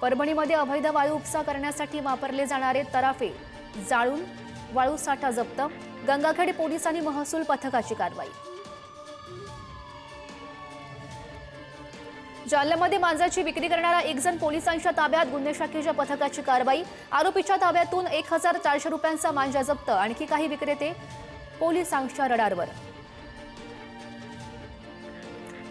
परभणीमध्ये अवैध वाळू उपसा करण्यासाठी वापरले जाणारे तराफे जाळून वाळू साठा जप्त। गंगाखेड पोलिसांनी महसूल पथकाची कारवाई। जालन्यामध्ये मांजराची विक्री करणारा एक जण पोलिसांच्या ताब्यात। गुन्हे शाखेच्या पथकाची कारवाई। आरोपीच्या ताब्यातून 1400 रुपयांचा मांजा जप्त। आणखी काही विक्रेते पोलिसांच्या रडारवर।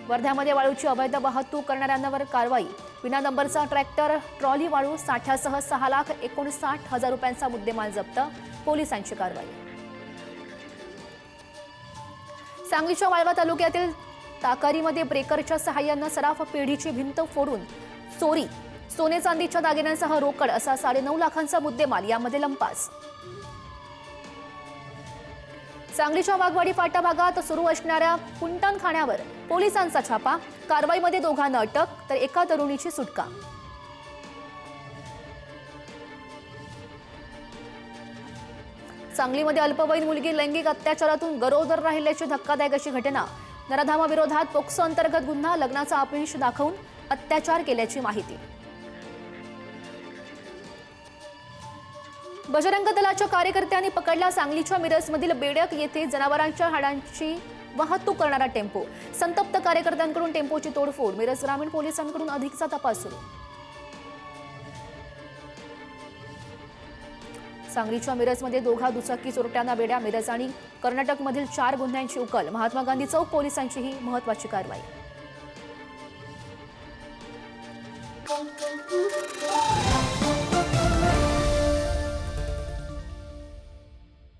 वर्ध्यामध्ये वाळूची अवैध वाहतूक करणाऱ्यांवर कारवाई। विना नंबरचा ट्रॅक्टर ट्रॉली वाळू साठ्यासह 6,59,000 रुपयांचा मुद्देमाल जप्त। पोलिसांची कारवाई। सांगलीच्या वाळवा तालुक्यातील ताकारीमध्ये ब्रेकरच्या सहाय्याने सराफ पेढीची भिंत फोडून चोरी। सोने चांदीच्या दागिन्यांसह रोकड असा 9.5 लाखांचा मुद्देमाल। यामध्ये लंपास। सांगलीच्या वाघवाडी फाटा भागात सुरू असणाऱ्या कुंटणखान्यावर पोलिसांचा छापा। कारवाईमध्ये दोघांना अटक तर एका तरुणीची सुटका। सांगलीमध्ये अल्पवयीन मुलगी लैंगिक अत्याचारातून गरोदर राहिल्याची धक्कादायक अशी घटना। नराधामा विरोधात पोक्सो अंतर्गत गुन्हा। लग्नाचा आमिष दाखवून अत्याचार केल्याची माहिती। बजरंग दलाच्या कार्यकर्त्यांनी पकडला सांगलीच्या मिरजमधील बेडक येथे जनावरांच्या हाडांची वाहतूक करणारा टेम्पो। संतप्त कार्यकर्त्यांकडून टेम्पोची तोडफोड। मिरज ग्रामीण पोलिसांकडून अधिकचा तपास सुरू। सांगलीच्या मिरजमध्ये दोघा दुचाकी चोरट्यांना बेड्या। मिरज आणि कर्नाटकमधील 4 गुन्ह्यांची उकल। महात्मा गांधी चौक पोलिसांची ही महत्त्वाची कारवाई।